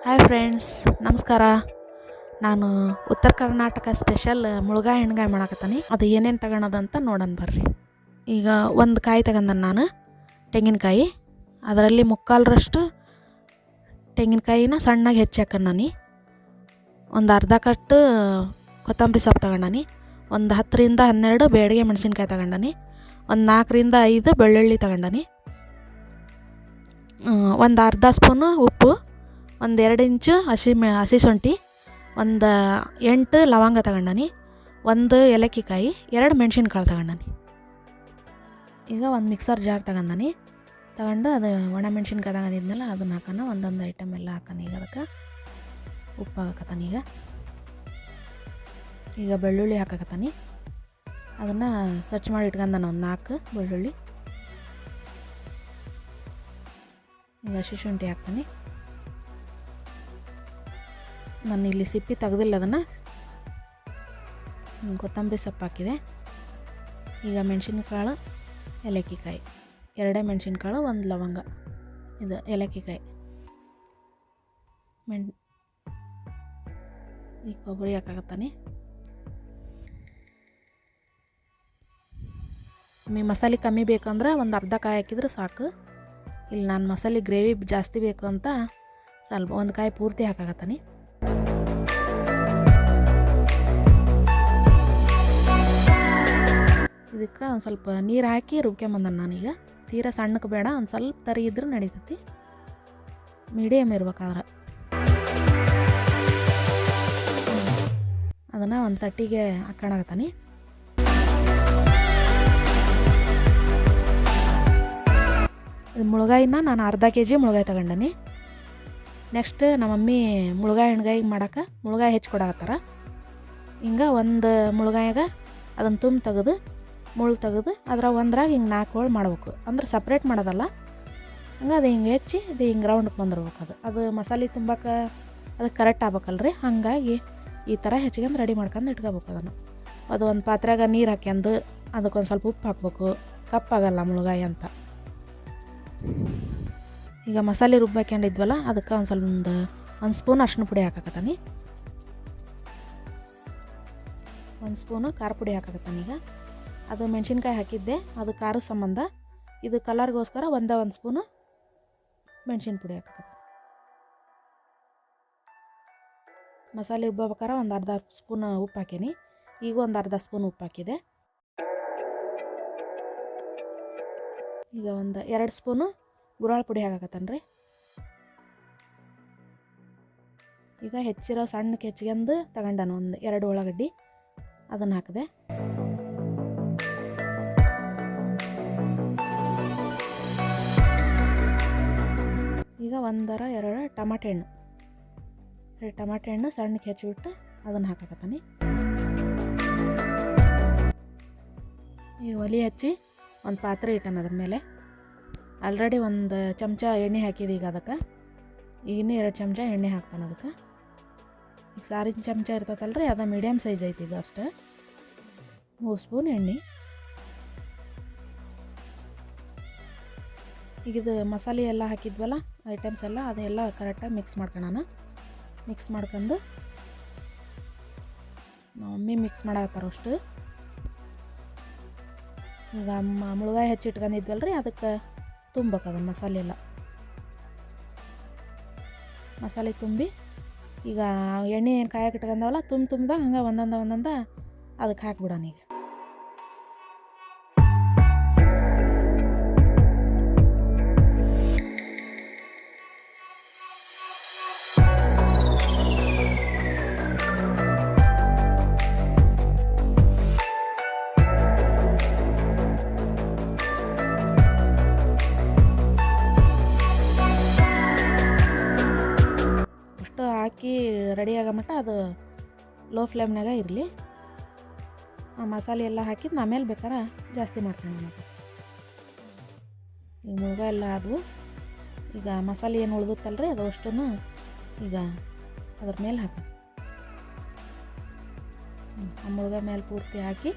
Hi friends, ನಮಸ್ಕಾರ. ನಾನು ಉತ್ತರ ಕರ್ನಾಟಕ ಸ್ಪೆಷಲ್ ಮುಳುಗಾಯಿ ಎಣ್ಗಾಯಿ ಮಾಡಕತ್ತೀನಿ. ಅದು ಏನೇನು ತಗೊಳೋದಂತ ನೋಡೋಣ ಬರ್ರಿ. ಈಗ ಒಂದು ಕಾಯಿ ತಗೊಂಡನು ನಾನು, ತೆಂಗಿನಕಾಯಿ. ಅದರಲ್ಲಿ ಮುಕ್ಕಾಲರಷ್ಟು ತೆಂಗಿನಕಾಯಿನ ಸಣ್ಣಗೆ ಹೆಚ್ಚಿ ಹಾಕೊಂಡಾನಿ. ಒಂದು ಅರ್ಧ ಕಟ್ಟು ಕೊತ್ತಂಬರಿ ಸೊಪ್ಪು ತಗೊಂಡಾನಿ. ಒಂದು 10ರಿಂದ 12 ಬೇಡಿಗೆ ಮೆಣಸಿನ್ಕಾಯಿ ತಗೊಂಡಾನಿ. ಒಂದು 4ರಿಂದ 5 ಬೆಳ್ಳುಳ್ಳಿ ತಗೊಂಡಾನಿ. ಒಂದು ಅರ್ಧ ಸ್ಪೂನು ಉಪ್ಪು, ಒಂದು 2 ಇಂಚು ಹಸಿ ಶುಂಠಿ, ಒಂದು 8 ಲವಂಗ ತಗೊಂಡಾನಿ, 1 ಏಲಕ್ಕಿಕಾಯಿ, 2 ಮೆಣಸಿನ್ಕಾಳು ತಗೊಂಡಾನಿ. ಈಗ ಒಂದು ಮಿಕ್ಸರ್ ಜಾರ್ ತಗೊಂಡಾನಿ. ತಗೊಂಡು ಅದು ಒಣ ಮೆಣಸಿನ್ಕಾಯಿ ತಗೊಂಡಿದ್ನಲ್ಲ ಅದನ್ನು ಹಾಕೋಣ. ಒಂದೊಂದು ಐಟಮ್ ಎಲ್ಲ ಹಾಕೋಣ. ಈಗ ಅದಕ್ಕೆ ಉಪ್ಪು ಹಾಕತ್ತಾನೆ. ಈಗ ಬೆಳ್ಳುಳ್ಳಿ ಹಾಕಕತ್ತಾನೆ. ಅದನ್ನು ಸ್ವಚ್ಛ ಮಾಡಿ ಇಟ್ಕೊಂಡಾನ ಒಂದು 4 ಬೆಳ್ಳುಳ್ಳಿ. ಈಗ ಹಸಿ ಶುಂಠಿ ಹಾಕ್ತಾನೆ. ನಾನು ಇಲ್ಲಿ ಸಿಪ್ಪಿ ತೆಗೆದಿಲ್ಲ, ಅದನ್ನು ಕೊತ್ತಂಬರಿ ಸೊಪ್ಪು ಹಾಕಿದೆ. ಈಗ ಮೆಣಸಿನಕಾಳು, ಏಲಕ್ಕಿಕಾಯಿ, 2 ಮೆಣಸಿನಕಾಳು, 1 ಲವಂಗ, ಇದು ಏಲಕ್ಕಿಕಾಯಿ, ಈ ಕೊಬ್ಬರಿ ಹಾಕಾಕತ್ತಾನೆ. ನಿಮಗೆ ಮಸಾಲೆ ಕಮ್ಮಿ ಬೇಕಂದ್ರೆ ಒಂದು ಅರ್ಧ ಕಾಯಿ ಹಾಕಿದ್ರೆ ಸಾಕು. ಇಲ್ಲಿ ನಾನು ಮಸಾಲೆ ಗ್ರೇವಿ ಜಾಸ್ತಿ ಬೇಕು ಅಂತ ಸ್ವಲ್ಪ 1 ಕಾಯಿ ಪೂರ್ತಿ ಹಾಕಾಕತ್ತಾನೆ. ಇದಕ್ಕೆ ಒಂದು ಸ್ವಲ್ಪ ನೀರು ಹಾಕಿ ರುಬ್ಕೊಂಬಂದನು ನಾನೀಗ. ತೀರಾ ಸಣ್ಣಕ್ಕೆ ಬೇಡ, ಒಂದು ಸ್ವಲ್ಪ ತರಿ ಇದ್ರೆ ನಡೀತೈತಿ. ಮೀಡಿಯಮ್ ಇರ್ಬೇಕಾದ್ರೆ ಅದನ್ನು ಒಂದು ತಟ್ಟಿಗೆ ಹಾಕೋಣಕತ್ತಾನೆ. ಇದು ಮುಳುಗಾಯಿನ ನಾನು ಅರ್ಧ kg ಮುಳುಗಾಯಿ ತಗೊಂಡನಿ. ನೆಕ್ಸ್ಟ್ ನಮ್ಮ ಮಮ್ಮಿ ಮುಳುಗಾಯಿ ಎಣ್ಗಾಯಿ ಮಾಡೋಕೆ ಮುಳುಗಾಯಿ ಹೆಚ್ಚಿ ಕೊಡಕತ್ತಾರ. ಹಿಂಗೆ ಒಂದು ಮುಳುಗಾಯಿಗೆ ಅದನ್ನು ತುಂಬ ತೆಗೆದು ಮುಳ್ಳು ತೆಗೆದು ಅದರ ಒಂದ್ರಾಗ ಹಿಂಗೆ 4 ಹೋಳು ಮಾಡ್ಬೇಕು. ಅಂದ್ರೆ ಸಪ್ರೇಟ್ ಮಾಡೋದಲ್ಲ, ಹಂಗೆ ಅದು ಹಿಂಗೆ ಹೆಚ್ಚಿ ಅದು ಹಿಂಗೆ ರೌಂಡ್ಗೆ ಬಂದಿರ್ಬೇಕು. ಅದು ಮಸಾಲೆ ತುಂಬಕ್ಕೆ ಅದಕ್ಕೆ ಕರೆಕ್ಟ್ ಆಗ್ಬೇಕಲ್ರಿ. ಹಾಗಾಗಿ ಈ ಥರ ಹೆಚ್ಚಿಗೆ ರೆಡಿ ಮಾಡ್ಕೊಂಡು ಇಟ್ಕೋಬೇಕು. ಅದನ್ನು ಅದು ಒಂದು ಪಾತ್ರೆಗೆ ನೀರು ಹಾಕ್ಯಂದು ಅದಕ್ಕೊಂದು ಸ್ವಲ್ಪ ಉಪ್ಪು ಹಾಕ್ಬೇಕು, ಕಪ್ಪಾಗಲ್ಲ ಮುಳುಗಾಯಿ ಅಂತ. ಈಗ ಮಸಾಲೆ ರುಬ್ಬೇಕೊಂಡಿದ್ವಲ್ಲ ಅದಕ್ಕೆ ಒಂದು ಸ್ವಲ್ಪ ಒಂದು ಸ್ಪೂನ್ ಅರಿಶಿನ ಪುಡಿ ಹಾಕಕತ್ತಾನೆ. 1 ಸ್ಪೂನು ಖಾರ ಪುಡಿ ಹಾಕಕತ್ತಾನೆ. ಈಗ ಅದು ಮೆಣಸಿನ್ಕಾಯಿ ಹಾಕಿದ್ದೆ, ಅದು ಖಾರದ ಸಂಬಂಧ. ಇದು ಕಲರ್ಗೋಸ್ಕರ 1 ಸ್ಪೂನು ಮೆಣಸಿನ ಪುಡಿ ಹಾಕಕತ್ತಾನೆ. ಮಸಾಲೆ ರುಬ್ಬಬೇಕಾರೆ ಒಂದು ಅರ್ಧ ಸ್ಪೂನ್ ಉಪ್ಪು ಹಾಕೀನಿ. ಈಗ ಒಂದು ಅರ್ಧ ಸ್ಪೂನ್ ಉಪ್ಪು ಹಾಕಿದೆ. ಈಗ ಒಂದು 2 ಸ್ಪೂನು ಗುರಾಳ್ ಪುಡಿ ಹಾಕಕತ್ತಾನೆ ರೀ. ಈಗ ಹೆಚ್ಚಿರೋ ಸಣ್ಣಕ್ಕೆ ಹೆಚ್ಚಿಗೆಂದು ತಗೊಂಡಾನು ಒಂದು 2 ಉಳ್ಳಾಗಡ್ಡಿ, ಅದನ್ನು ಹಾಕಿದೆ. ಈಗ 1-2 ಟಮಾಟೆ ಹಣ್ಣು, 2 ಟಮಾಟೆ ಹಣ್ಣು ಸಣ್ಣಕ್ಕೆ ಹೆಚ್ಚಿಬಿಟ್ಟು ಅದನ್ನು ಹಾಕಕತ್ತಾನೆ. ಈಗ ಒಲೆ ಹಚ್ಚಿ ಒಂದು ಪಾತ್ರೆ ಇಟ್ಟಾನ. ಅದ್ರ ಮೇಲೆ ಆಲ್ರೆಡಿ 1 ಚಮಚ ಎಣ್ಣೆ ಹಾಕಿದೆ. ಈಗ ಅದಕ್ಕೆ ಇನ್ನೂ 2 ಚಮಚ ಎಣ್ಣೆ ಹಾಕ್ತಾನೆ. ಅದಕ್ಕೆ ಈಗ ಸಾರಿನ ಚಮಚ ಇರ್ತೈತಲ್ರಿ, ಅದು ಮೀಡಿಯಮ್ ಸೈಜ್ ಐತಿ. ಇದು ಅಷ್ಟೇ 3 ಸ್ಪೂನ್ ಎಣ್ಣೆ. ಈಗ ಇದು ಮಸಾಲೆ ಎಲ್ಲ ಹಾಕಿದ್ವಲ್ಲ ಐಟಮ್ಸ್ ಎಲ್ಲ, ಅದೆಲ್ಲ ಕರೆಕ್ಟಾಗಿ ಮಿಕ್ಸ್ ಮಾಡ್ಕೊಳ್ಳೋಣ. ಮಿಕ್ಸ್ ಮಾಡ್ಕೊಂಡು ನಾವು ಮಮ್ಮಿ ಮಿಕ್ಸ್ ಮಾಡಾಕತ್ತಾರ ಅಷ್ಟು. ಈಗ ಮುಳುಗಾಯಿ ಹೆಚ್ಚಿಟ್ಕೊಂಡಿದ್ವಲ್ರಿ, ಅದಕ್ಕೆ ತುಂಬಬೇಕು ಅದನ್ನು ಮಸಾಲೆ ಎಲ್ಲ. ಮಸಾಲೆ ತುಂಬಿ ಈಗ ಎಣ್ಣೆ ಏನು ಕಾಯಕ್ಕೆ ಇಟ್ಕೊಂಡವಲ್ಲ ತುಂಬ್ದಾಗ ಹಂಗೆ ಒಂದೊಂದು ಅದಕ್ಕೆ ಹಾಕ್ಬಿಡೋಣ. ಈಗ ಹಾಕಿ ರೆಡಿ ಆಗೋ ಮಟ್ಟ ಅದು ಲೋ ಫ್ಲೇಮ್ನಾಗ ಇರಲಿ. ಮಸಾಲೆ ಎಲ್ಲ ಹಾಕಿದ್ದು ಆಮೇಲೆ ಬೇಕಾರೆ ಜಾಸ್ತಿ ಮಾಡ್ಕೊಳ್ಳೋಣ. ಈಗ ಮುಳುಗಾಯಿ ಎಲ್ಲ ಆದವು. ಈಗ ಮಸಾಲೆ ಏನು ಉಳ್ದುತ್ತಲ್ರಿ ಅದು ಅಷ್ಟನ್ನು ಈಗ ಅದ್ರ ಮೇಲೆ ಹಾಕಿ ಆ ಮುಳುಗಾಯಿ ಮೇಲೆ ಪೂರ್ತಿ ಹಾಕಿ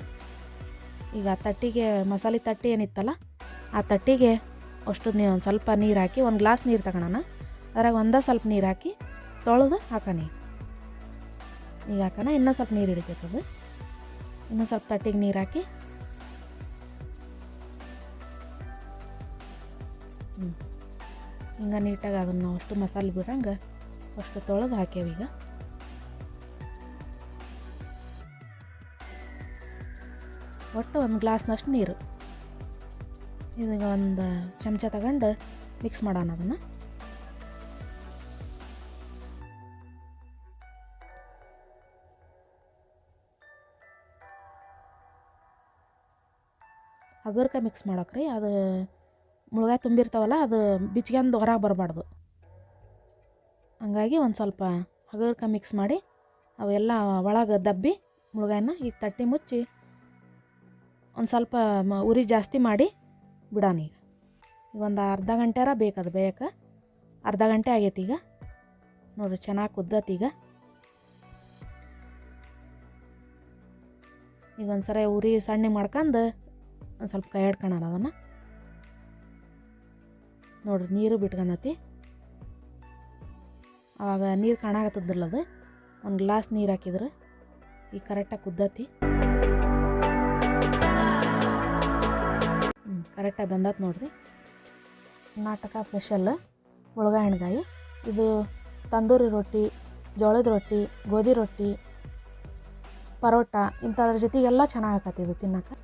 ಈಗ ತಟ್ಟಿಗೆ ಮಸಾಲೆ ತಟ್ಟಿ ಏನಿತ್ತಲ್ಲ ಆ ತಟ್ಟಿಗೆ ಅಷ್ಟು ಒಂದು ಸ್ವಲ್ಪ ನೀರು ಹಾಕಿ 1 ಗ್ಲಾಸ್ ನೀರು ತಗೊಳ್ಳೋಣ. ಅದ್ರಾಗ ಸ್ವಲ್ಪ ನೀರು ಹಾಕಿ ತೊಳೆದು ಹಾಕೋಣ. ಈಗ ಹಾಕೋಣ. ಇನ್ನೂ ಸ್ವಲ್ಪ ನೀರು ಹಿಡಿತೈತದು. ಇನ್ನೂ ಸ್ವಲ್ಪ ತಟ್ಟಿಗೆ ನೀರು ಹಾಕಿ ಹಿಂಗೆ ನೀಟಾಗಿ ಅದನ್ನು ಅಷ್ಟು ಮಸಾಲೆ ಬಿಡಂಗೆ ಅಷ್ಟು ತೊಳೆದು ಹಾಕ್ಯಾವೀಗ. ಒಟ್ಟು ಒಂದು ಗ್ಲಾಸ್ನಷ್ಟು ನೀರು. ಇದೀಗ ಒಂದು ಚಮಚ ತಗೊಂಡು ಮಿಕ್ಸ್ ಮಾಡೋಣ ಅದನ್ನು. ಹಗರ್ಕ ಮಿಕ್ಸ್ ಮಾಡೋಕ್ರಿ. ಅದು ಮುಳುಗಾಯಿ ತುಂಬಿರ್ತಾವಲ್ಲ, ಅದು ಬಿಚ್ಕೊಂಡು ಹೊರಗೆ ಬರಬಾರ್ದು. ಹಂಗಾಗಿ ಒಂದು ಸ್ವಲ್ಪ ಹಗರ್ಕ ಮಿಕ್ಸ್ ಮಾಡಿ ಅವೆಲ್ಲ ಒಳಗೆ ದಬ್ಬಿ ಮುಳುಗಾಯಿನ ಈಗ ತಟ್ಟಿ ಮುಚ್ಚಿ ಒಂದು ಸ್ವಲ್ಪ ಉರಿ ಜಾಸ್ತಿ ಮಾಡಿ ಬಿಡೋಣ. ಈಗ ಒಂದು ಅರ್ಧ ಗಂಟೆರ ಬೇಕದು ಬೇಯಕ್ಕೆ. ಅರ್ಧ ಗಂಟೆ ಆಗೈತಿ ಈಗ ನೋಡಿರಿ, ಚೆನ್ನಾಗಿ ಕುದ್ದತಿ. ಈಗ ಒಂದು ಸರಿ ಉರಿ ಸಣ್ಣ ಮಾಡ್ಕೊಂಡು ಒಂದು ಸ್ವಲ್ಪ ಕೈ ಹಿಡ್ಕೊಳ್ಳೋಣ ಅದನ್ನು. ನೋಡಿರಿ ನೀರು ಬಿಟ್ಕೊಂಡತಿ. ಆವಾಗ ನೀರು ಕಾಣಾಕತ್ತದಿಲ್ಲ, ಅದು ಒಂದು ಗ್ಲಾಸ್ ನೀರು ಹಾಕಿದ್ರೆ ಈಗ ಕರೆಕ್ಟಾಗಿ ಕುದ್ದತಿ. ಕರೆಕ್ಟಾಗಿ ಬಂದತ್ ನೋಡಿರಿ. ಕರ್ನಾಟಕ ಸ್ಪೆಷಲ್ ಮುಳುಗಾಯಿ ಎಣ್ಗಾಯಿ. ಇದು ತಂದೂರಿ ರೊಟ್ಟಿ, ಜೋಳದ ರೊಟ್ಟಿ, ಗೋಧಿ ರೊಟ್ಟಿ, ಪರೋಟ ಇಂಥದ್ರ ಜೊತೆಗೆಲ್ಲ ಚೆನ್ನಾಗಿ ಆಕತಿ ಇದು ತಿನ್ನೋಕೆ.